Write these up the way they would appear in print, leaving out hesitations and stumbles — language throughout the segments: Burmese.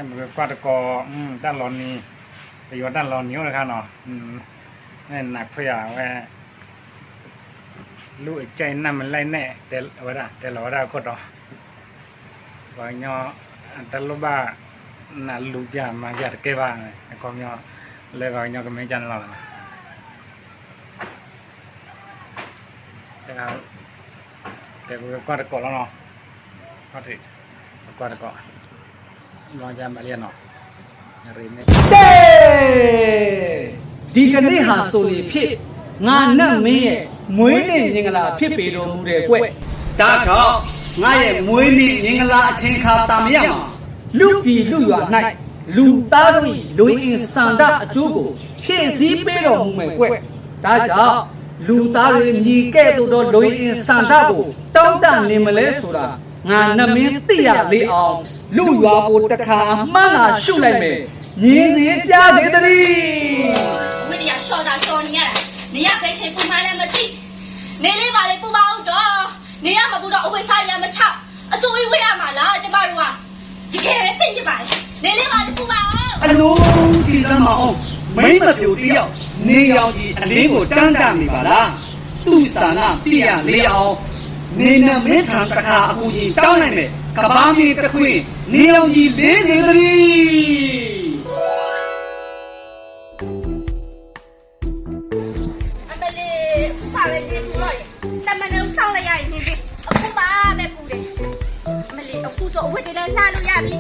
มือกวาดกอด้านร้อนนี้แต่อยู่ด้านร้อนนิ้วนะครับเนาะนี่หนักเพียแว่าลูกใจนั่นมันไล่แน่แต่ว่าแต่เราได้ก็ต่อว่าเนาะแต่ลูกบ้าน่ะลูกยามาอยากเก็บบ้างไอ้ความเนาะเลยว่าเนาะก็ไม่จันเราแต่กูกวาดกอแล้วเนาะก็ถือกวาดกอลองจำมาเรียนเนาะเรียนเนี่ยดีกันได้หาโซลีพี่งานนั่นมีมวยนี่ยังไงพี่ไปดูมูเด็กเว้ยตาชอบงานมวยนี่ยังไงเชิงขาตามยังลูกปีลูกอยู่ไหนลูกตาดุยลุยอินสันดาจูบุพี่ซีไปดูมูเมกเว้ยตาชอบลูกตาดุยมีแก่ตัวลุยอินสันดาบุต้องดันนิมเลสุรางานนั่นมีตียาลีอองลูกอยู่บนตะขามันน่าชุเลยเมยี่สิจ้าเจตรีไม่ได้อยากชอบด่าชอบเนี่ยนี่อยากไปเช็คปูมาแล้วมาที่นี่รีบมาเลยปูบ้าจ้ะนี่อยากมาปูดอกเอาไปใส่แล้วมาชักสู้อีเวียมาแล้วจะมาดูอ่ะจะเก็บไว้สิ่งที่ไปนี่รีบมาเลยปูบ้าအလုံးကြည်စမ်းမအောင်မိမပြူတယောက်နေရောင်ကြီးအလေးကိုတန်းတနေပါလားသူ့စာနာပြရလေအောင်နေနမင်းထံတခါအကူကြီးတောင်းနိုင်မယ်ကဘာမီတခွင်းနေရောင်ကြီးလေးသေးသတည်းအမလေးဖာလေးပြေပူလိုက်တမန်လုံးဆောင်းလိုက်ရရင်နေပြီအခုပါပဲပူတယ်အမလေးအခုတော့အဝတ်တွေလည်းလှလို့ရပြီ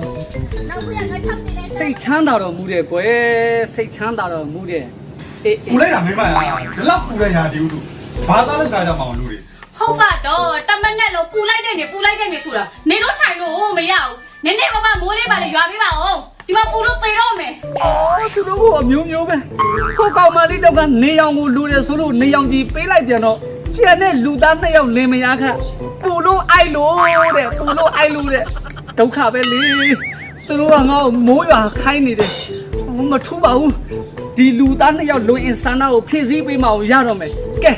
နောက်ပြီးတော့ချက်တွေလည်းစိတ်ချမ်းသာတော်မူတဲ့ကွယ်စိတ်ချမ်းသာတော်မူတဲ့အေး ပူလိုက်တာမင်းမလားဒီလောက်ပူတဲ့ညာဒီဦးတို့ဘာသာလဲစားကြမအောင်လူတွေဟုတ်ပါတော့တမန်နဲ့တော့ပူလိုက်တဲ့နေဆိုတာနေတော့ထိုင်လို့မရဘူးနည်းနည်းမမိုးလေးပါလေရွာပေးပါဦးဒီမှာပူလို့သေတော့မယ်အော်သူတို့ကအမျိုးမျိုးပဲကိုကောင်မလေးတော့ကနေရောင်ကိုလူတယ်ဆိုလို့နေရောင်ကြီးပေးလိုက်ပြန်တော့ကျန်တဲ့လူသား2ယောက်လင်မယားခတ်ပူလို့အိုက်လို့တဲ့ပူလို့အိုက်လို့တဲ့ဒုက္ခပဲလေသူတို့ကငါ့ကိုမိုးရွာခိုင်းနေတယ်မထူးပါဘူးဒီလူသား2ယောက်လွင်အင်ဆန္ဒကိုဖြည့်ဆည်းပေးမအောင်ရတော့မယ်ကဲ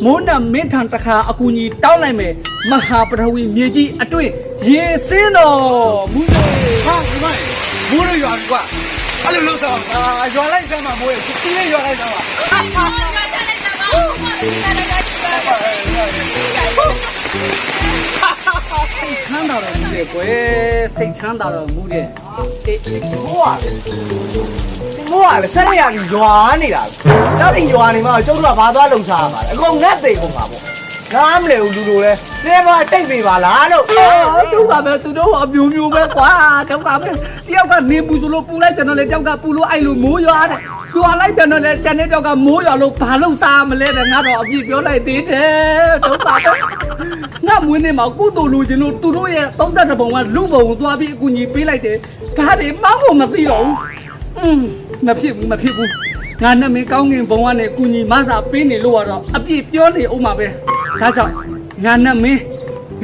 မိုးနမင်းထံတခါအကူကြီးတောင်းလိုက်မယ်မဟာပထဝီမြေကြီးအတွေ့ရေစင်းတော်မူဟာဒီမိုင်းမိုးရရွာကွာအဲ့လိုလုပ်ဆောင်ရွာလိုက်စမ်းမှာမိုးရစီးလေးရွာလိုက်စမ်းပါစိတ်ချမ်းသာတော်မူတယ်ကွယ်စိတ်ချမ်းသာတော်မူတယ်အေးမိုးရလေဆက်ရည်ရွာနေတာတောက်တင်ရွာနေမှာကျုပ်တို့ကဘာသွားလုံစားပါလဲအကုန်နဲ့သိကုန်ပါပေါ့နားမလဲဘူးလူလိုလဲတဲပါတိတ်ပြီပါလားလို့သူကပဲသူတို့အမျိုးမျိုးပဲကွာတော့ကပဲတယောက်ကနေပူဆိုလို့ပူလိုက်တယ်တော့လေတယောက်ကပူလို့အိုက်လို့မိုးရွာတယ်ရွာလိုက်တယ်တော့လေကျန်တဲ့တယောက်ကမိုးရွာလို့ဘာလို့စားမလဲတဲ့ငါတော့အပြည့်ပြောလိုက်သေးတယ်တော့ပါတော့ငါမွေးနေမှာကုသိုလ်လူချင်းလို့သူတို့ရဲ့32ပုံကလူပုံကိုသွားပြီးအကူကြီးပေးလိုက်တယ်ဒါတွေမဟုတ်မသိတော့ဘူးမဖြစ်ဘူးငါနဲ့မင်းကောင်းငင်ဘုံကနေကူညီမစာပေးနေလို့ကတော့အပြည့်ပြောနေအောင်ပါပဲဒါကြောင့်ငါနဲ့မင်း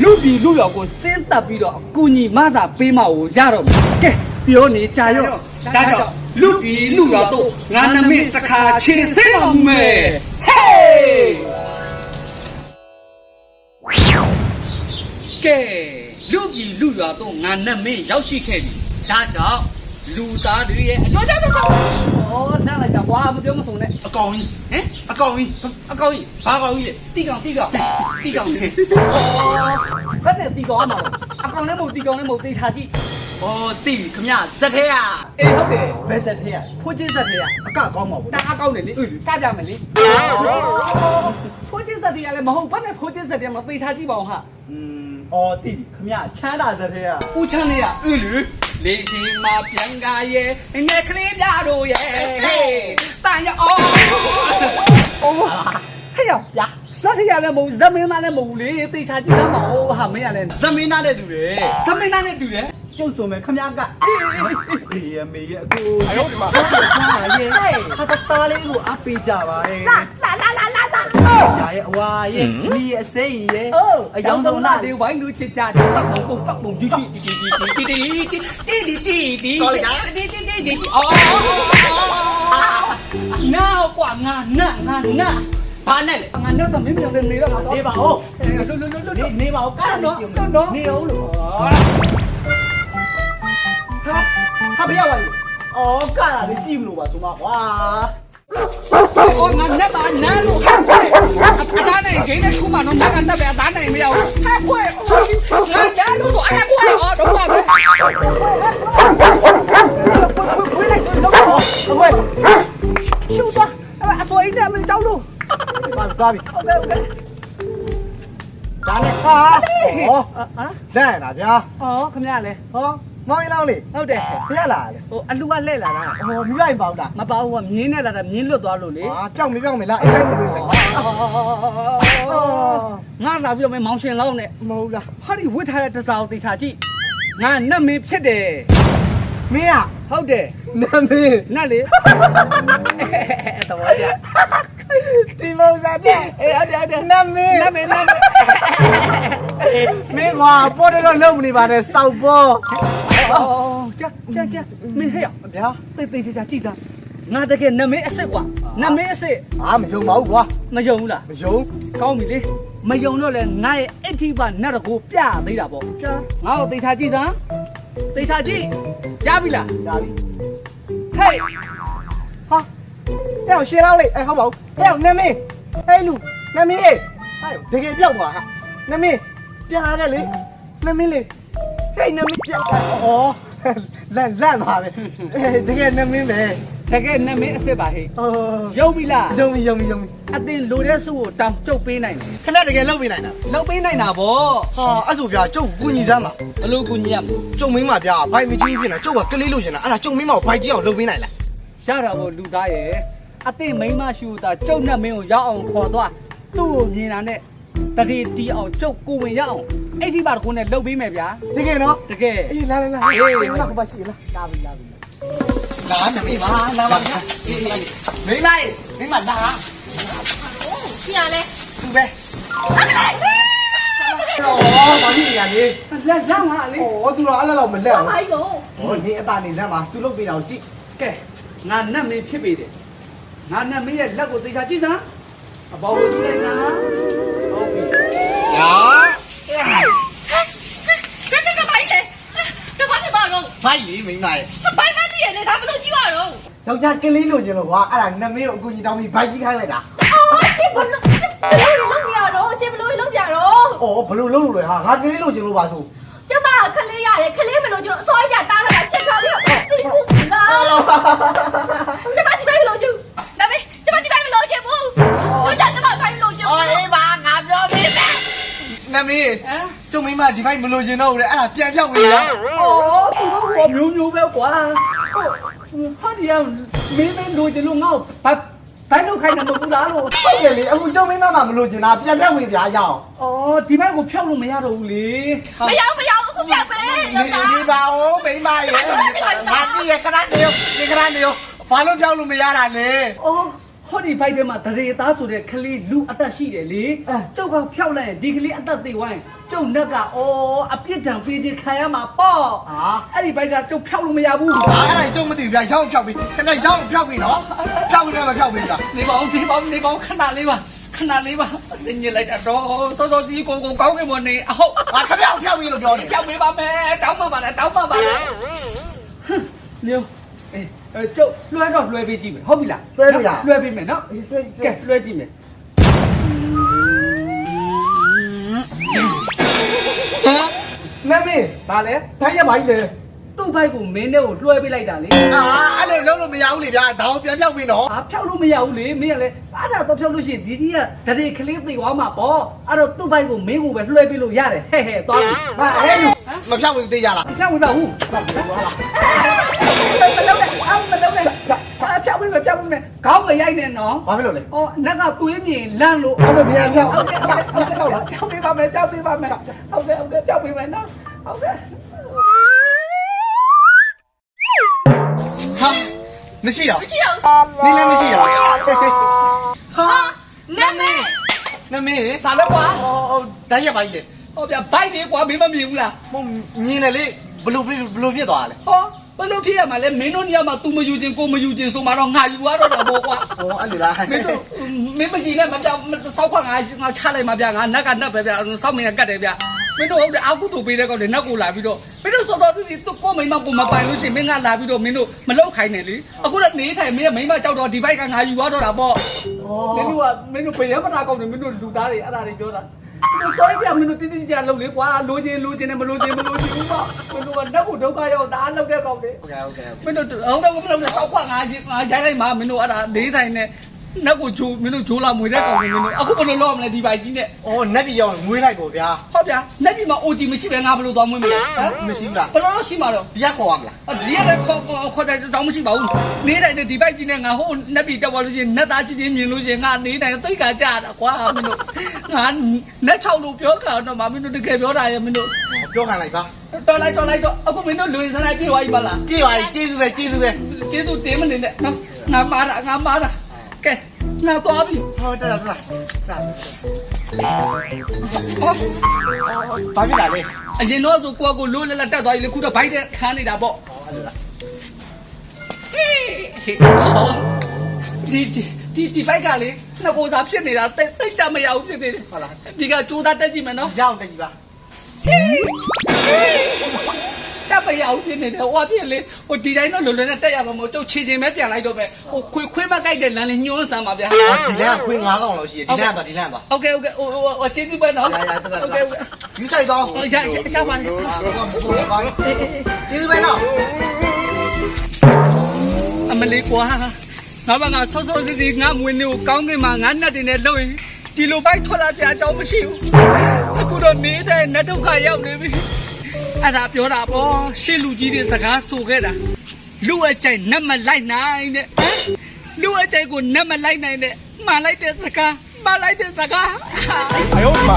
လူပြည်လူရောက်ကိုစင်းတက်ပြီးတော့ကူညီမစာပေးမကိုရတော့မယ်ကဲပြောနေကြရောဒါကြောင့်လူပြည်လူရောက်တော့ငါနဲ့မင်းတစ်ခါချင်းစင်းအောင်မယ်ဟေးကဲလူပြည်လူရောက်တော့ငါနဲ့မင်းရောက်ရှိခဲ့ပြီဒါကြောင့်လူသားတွေရဲ့အကျော်ကြောင့်ဩနားလိုက်ကြကွာမပြောမစုံနဲ့အကောင်ကြီးဟမ်အကောင်ကြီးဘာကောင်ကြီးလဲတီကောင်လေဘယ်နဲ့တီကောင်မှာအကောင်လည်းမဟုတ်တီကောင်လည်းမဟုတ်တေချာကြည့်ဩတိခမဇက်ထဲရအေးဟုတ်တယ်ဘယ်ဇက်ထဲရဖိုးချင်းဇက်ထဲရအကကောင်းမှာပေါ့ဒါအကောင်းတယ်လေကကြမယ်လေဖိုးချင်းဇက်ထဲရလည်းမဟုတ်ဘယ်နဲ့ဖိုးချင်းဇက်ထဲမှာတေချာကြည့်ပါအောင်ဟာဩတိခမချမ်းသာဇက်ထဲရဦးချမ်းနေရလူလေချင်းမှာပြန်ကားရဲ့ငယ်ကလေးပြတို့ရဲ့ဟေးတန်ရအောင်ဟဲ့ရစက်ထရလည်းမဟုတ်ဇမင်းသားလည်းမဟုတ်လေတေချာကြည့်သားမဟုတ်ဟာမင်းရလဲဇမင်းသားနဲ့တူတယ်ကျုပ်ဆိုမယ်ခမကအေးမေရဲ့အကူအယောဒီမှာဟာရဲ့ဟာတာလေးကိုအပေးကြပါရဲ့လာရှာရဲ့အဝါရဲ့မိရဲ့အစိမ်းရဲ့အယောင်ဆုံးလာတွေဝိုင်းလူချစ်ကြတယ်စောက်ပုံကြီးအော်ငါကွာငါဘာနဲ့လဲငါတော့သမီးမြောင်နေတော့တော့နေပါဦးနေပါဦးကားတော့နေအောင်လို့ဟာ ဖေးရပါလေအော်ကတာလေးကြည့်မလို့ပါဆိုမှကွာ 哦，那南路还会，咱那给那出马农那个那边咱那没有，还会，那南路说还会哦，懂吗？回来就走，会，休说，所以咱们找路， ပါသွားပြီ OK， ဒါနဲ့ဟာဟောလက်လာဗျာ 哦，看见嘞， ဟောမောင်ရင်လောင်းလေ 好的， ဖေးရလာလေ 哦，路啊来了啦， ဟောမိလိုက်ပါဦးလား မပါဘူးကမြင်းနဲ့လာတာမြင်းလွတ်သွားလို့လေ ဟာကြောက်မလားအိမ်လိုက်လို့လေ ငါလာပြီးတော့မောင်ရှင်လောင်းနဲ့ မဟုတ်လား ဟာဒီဝစ်ထားတဲ့တစားကိုတေချာကြည့်ငါနတ်မင်းဖြစ်တယ် မင်းอ่ะ ဟုတ်တယ် နမင်း နတ်လေတော်ရ ဒီမောစားတဲ့ အေးဟုတ်တယ် နမင်း နတ်မင်းနတ်မင်း မင်းကွာပေါ်တော့လုံးမနေပါနဲ့စောက်ပေါ် အော်ကြာမင်းဟဲ့ ဗျာ တေချာကြည့်သားငါတကယ်နတ်မင်းအစ်စ်ကွာနတ်မင်းအစ်စ် အာမယုံပါဘူးကွာ မယုံဘူးလား မယုံ ကောင်းပြီလေမယုံတော့လေငါရဲ့အဋ္ဌိပနတ်တကိုပြသေးတာပေါ့ငါ့ကိုတေချာကြည့်သားတေချာကြည့်ကြားပြီလား ဒါပြီ ဟဲ့ ဟာအဲ့တော့ရှင်းလောက်လေအဲ့ဟုတ်ပါဘူးအဲ့တော့နမင်းအဲ့လူနမင်းအဲ့တကယ်ပြောက်သွားဟာနမင်းပြားခဲ့လေနမင်းလေဟဲ့နမင်းပြောက်သွားဩလန့်ပါပဲတကယ်နမင်းပဲ တကယ်နတ်မင်းအစ်စ်ပါဟဲ့ ဟော ယုံပြီလား ယုံပြီ အတင်လိုတဲ့စုကိုတောင်ကျုပ်ပေးနိုင်တယ် ခဏတကယ်လုပ်ပေးနိုင်တာ လောက်ပေးနိုင်တာဗော ဟာအဲ့ဆိုဗျာကျုပ်ကူညီစမ်းပါ ဘလို့ကူညီရမလဲ ကျုံမင်းမဗျာဘိုင်မကြီးဖြစ်နေကျုပ်ကကလေးလို့ရှင်တာအဲ့ဒါကျုံမင်းမကိုဘိုင်ကြီးအောင်လုပ်ပေးနိုင်လား ရတာဗောလူသားရဲ့အတင်မိန်းမရှိူတာကျုပ်နဲ့မင်းကိုရောက်အောင်ခေါ်သွားသူ့ကိုမြင်တာနဲ့တတိတီအောင်ကျုပ်ကိုဝင်ရအောင်အဲ့ဒီပါတခုနဲ့လှုပ်ပေးမယ်ဗျာ တကယ်နော် တကယ် အေးလာဟေးလာဘာရှိလားလာပြီလာနမင်းမလာပါအေးမိမလာ ပြရလဲ သူပဲအော်ဘာကြီးရလဲ လက်ရောက်လာလေ ဩသူတော့အဲ့လောက်မလက် ဘာ ဘူး မိုက်ကို ဟောနေအတာနေစမ်းပါသူလုပ်ပေးတာကိုကြည့် ကဲငါနတ်မင်းဖြစ်ပေတယ်ငါနတ်မင်းရဲ့လက်ကိုသေချာကြည့်စမ်းအပေါ်ကိုကြည့်လိုက်စမ်းဟုတ်ပြီ ညာ ကဘာလဲတဘာဖြစ်သွားတော့ ဘိုက်လေမိမရဲ့ ဘာမှမသိရလေဒါဘလို့ကြည့်ရတော့ ယောက်ျားကလေးလို့ရှင်လို့ကွာအဲ့ဒါနမင်းကိုအကူကြီးတောင်းပြီးဘိုက်ကြီးခိုင်းလိုက်တာ အော်ရှင်ဘလို့လုံးပြရတော့ရှင်ဘလို့လုံးပြတော့ ဩဘလို့လုံးလို့လဲဟာငါကလေးလို့ရှင်လို့ပါဆို ကျမခလေးရတယ်ခလေးမလို့ကျွန်တော်အစောရတားတာချက်ခါလေးသိဘူးလားကျမဒီဘက်လို့ကျူဒါပေကျမဒီဘက်မလို့ချင်ဘူးတို့ကြကျမဘက်မလို့ချင်ဘူး အေးပါငါပြောပြီနမင်းကျုံမင်းမဒီဘိုက်မလို့ရှင်တော့ဘူးလေအဲ့ဒါပြန်ဖြောက်ပြီလား အော်သူတို့မျိုးပဲကွာဟာဒီကမင်းတို့ကျလို့ငါ့ကိုဘိုင်းလို့ခိုင်းတာမဟုတ်ဘူးလားလို့ ဟုတ်တယ်လေအခုကျုံမင်းမမလို့ရှင်တာပြန်ဖြောက်ပြီဗျာရအောင် အော်ဒီဘက်ကိုဖြောက်လို့မရတော့ဘူးလေ မရောက်အခုပြပဲ ဒီပါဦးမိမရဲ့ငါကြည့်ရခဏနေရောဒီခဏနေရောဘာလို့ဖြောက်လို့မရတာလဲ အော်ဟောဒီဘိုက်ထဲမှာဒရေသားဆိုတဲ့ကလေးလူအသက်ရှိတယ်လေကျုပ်ကဖြောက်လိုက်ရင်ဒီကလေးအသက်သေးဝိုင်းကျုပ်နက်ကအော်အပြစ်ဒဏ်ပေးခြင်းခံရမှာပေါ့အဲ့ဒီဘိုက်ကကျုပ်ဖြောက်လို့မရဘူး အဲ့ဒါကျုံမသိဘူးဗျာရောက်ဖြောက်ပြီခဏရောက်ဖြောက်ပြီနော်ဖြောက်ပြီလည်းမဖြောက်ပြီဗျာ နေပါဦးခဏလေးပါအစင်ညလိုက်တာတော့စောစောစီးကိုကောင်းကင်မနေအဟုတ် ငါခပြောက်ဖြောက်ပြီလို့ပြောနေ ဖြောက်ပေးပါမယ်တောင်းပါပါလားညကျုပ်လွှဲတော့လွှဲပေးကြည့်မယ်ဟုတ်ပြီလားလွှဲပေးမယ်နော်ကဲလွှဲကြည့်မယ် နမင်း ဘာလဲ ဘိုက်ရပါကြီးလေ သူ့ဘိုက်ကိုမင်းနဲ့ကိုလွှဲပေးလိုက်တာလေ အာအဲ့လိုလုံးလို့မရဘူးလေဗျာဒါကိုပြန်ဖြောက်ပြီနော် ဖြောက်လို့မရဘူးလေမင်းကလည်းအဲ့ဒါတော့ဖြောက်လို့ရှိရင်ဒီကဒရေကလေးသိသွားမှာပေါ့အဲ့တော့သူ့ဘိုက်ကိုမင်းကိုပဲလွှဲပေးလို့ရတယ်ဟဲ့သွားပြီ ဟာအဲ့လိုမဖြောက်ဘူးသိရလား ဖြောက်ဝင်ပါဘူးမလုံးနဲ့ဖြောက်ဝင်ခေါင်းမရိုက်နဲ့နော် ဘာဖြစ်လို့လဲ အော်နက်ကသွေးမြင်လန့်လို့ အဲ့ဆိုပြန်ဖြောက် ဟုတ်ကဲ့ဖြောက်ပေးပါမယ်ဟုတ်ကဲ့ဖြောက်ပေးမယ်နော်ဟုတ်ကဲ့ ဟာမရှိတော့ မရှိတော့ နင်းလည်းမရှိတော့ဟာ နမင်း နမင်း ဒါလည်းကွာ ဟိုဓာတ်ရပါကြီးလေ ဟောဗျာဘိုက်လေးကွာမင်းမမြင်ဘူးလား မမြင်တယ်လေဘလို့ဖြစ်သွားလဲ ဟောဘ ဘယ်လိုဖြစ်ရမှာလဲမင်းတို့နေရာမှာ तू မယူခြင်းကိုမယူခြင်းဆိုမှတော့ငါယူရတော့တာပေါ့ကွာ ဟောအဲ့လိုလား မင်းတို့မင်းမရှိနဲ့မကြောက်စောက်ခွက်ငါချလိုက်မှာဗျာငါနက်ကနက်ပဲဗျာစောက်မင်းကကတ်တယ်ဗျာမင်းတို့ဟုတ်တယ်အာကုတူပေးတဲ့ကောင်တွေနက်ကိုလာပြီးတော့မင်းတို့စောတော်သူကိုမိမပုံမပိုင်လို့ရှိရင်မင်းကလာပြီးတော့မင်းတို့မလောက်ခိုင်းနဲ့လေအခုတော့နေထိုင်မင်းကမိမကြောက်တော့ဒီဘိုက်ကငါယူရတော့တာပေါ့မင်းတို့ဘယ်ရမတာကောင်တွေမင်းတို့လူသားတွေအဲ့ဒါတွေပြောတာတို့စောပြမင်းတို့တိတိကျကျလုပ်လေကွာလိုချင်နဲ့မလိုချင်ဘူးပေါ့မင်းတို့ကနက်ကိုဒုက္ခရောက်တာလောက်တဲ့ကောင်တွေ ဟုတ်ကဲ့ မင်းတို့ဟုတ်တယ်မလုပ်နဲ့စောက်ခွက်ငါရိုက်လိုက်မှာမင်းတို့အဲ့ဒါနေထိုင်နဲ့နက်ကိုဂျိုးမင်းတို့ဂျိုးလာမွေတဲ့ကောင်တွေမင်းတို့အခုဘယ်လိုလုပ်ရမလဲဒီဘိုက်ကြီးနဲ့ အော်နက်ပြီးရောက်ငွေလိုက်ပေါ့ဗျာ ဟုတ်ဗျာနက်ပြီမှာ OT မရှိပဲငါဘယ်လိုသွားမွေးမလဲဟမ် မရှိဘူးလား ဘယ်လိုရှိမှာတော့ ဒီကခေါ်ရမလား ဒီရက်ခေါ်တဲ့တောင်းမရှိပါဘူးနေတိုင်းဒီဘိုက်ကြီးနဲ့ငါဟိုနက်ပြီတက်သွားလို့ရှိရင်နက်သားကြီးချင်းမြင်လို့ရှိရင်ငါနေတိုင်းသိက္ခာကြတာကွာမင်းတို့ငါနက်6လို့ပြောခါတော့မင်းတို့တကယ်ပြောတာရဲ့မင်းတို့ ပြောခံလိုက်ပါ တော်လိုက်တော့အခုမင်းတို့လွင်စလိုက်ပြေးသွားပြီပါလား ပြေးပါကျေးဇူးပဲ ကျေးဇူးတင်မနေနဲ့နော်ငါမာတာကဲငါသွားပြီ ဟောတက်လာစ ဟော ဘာဖြစ်လာလဲ အရင်တော့ဆိုကိုကလို့လက်တက်သွားပြီလေခုတော့ဘိုက်တဲ့ခန်းနေတာပေါ့ အဲ့လိုလား ဒီဘိုက်ကလေနှစ်ကိုစားဖြစ်နေတာတိတ်တမရဘူးဖြစ်နေတယ် ဟုတ်လား ဒီကကြိုးသားတက်ကြည့်မယ်နော် ရောက်တက်ကြည့်ပါ တက်မရဘူးဖြစ်နေတယ်ဟိုဖြစ်လေဟိုဒီတိုင်းတော့လွယ်လွယ်နဲ့တက်ရမှာမဟုတ်တော့ခြေချင်းပဲပြန်လိုက်တော့ပဲဟိုခွေးမကြိုက်တဲ့လမ်းလေးညှိုးစမ်းပါဗျာ ဒီလမ်းကခွေး9កောင်လောက်ရှိတယ်ဒီလမ်းကတော့ဒီလမ်းပါ โอเคဟိုကျေးဇူးပဲနော်โอเค ယူဆိုင်တော့ ရှာပါနဲ့ ကျေးဇူးပဲနော် အမလေးကွာငါဘာငါဆော့စီငါမွေးနေကိုကောင်းကင်မှာငါနဲ့တင်နေလို့ဒီလိုပိုက်ထွက်လာပြအကြောင်းမရှိဘူးအခုတော့နေတဲ့နတ်ဒုက္ခရောက်နေပြီအဲ့ဒါပြောတာပေါ့ရှေ့လူကြီးတွေစကားဆိုခဲ့တာလူအကြိုက်နတ်မလိုက်နိုင်တဲ့လူအကြိုက်ကိုနတ်မလိုက်နိုင်တဲ့မှားလိုက်တဲ့စကားမှားလိုက်တဲ့စကား哎呦我的妈！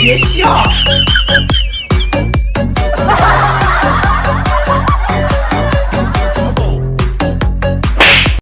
别笑。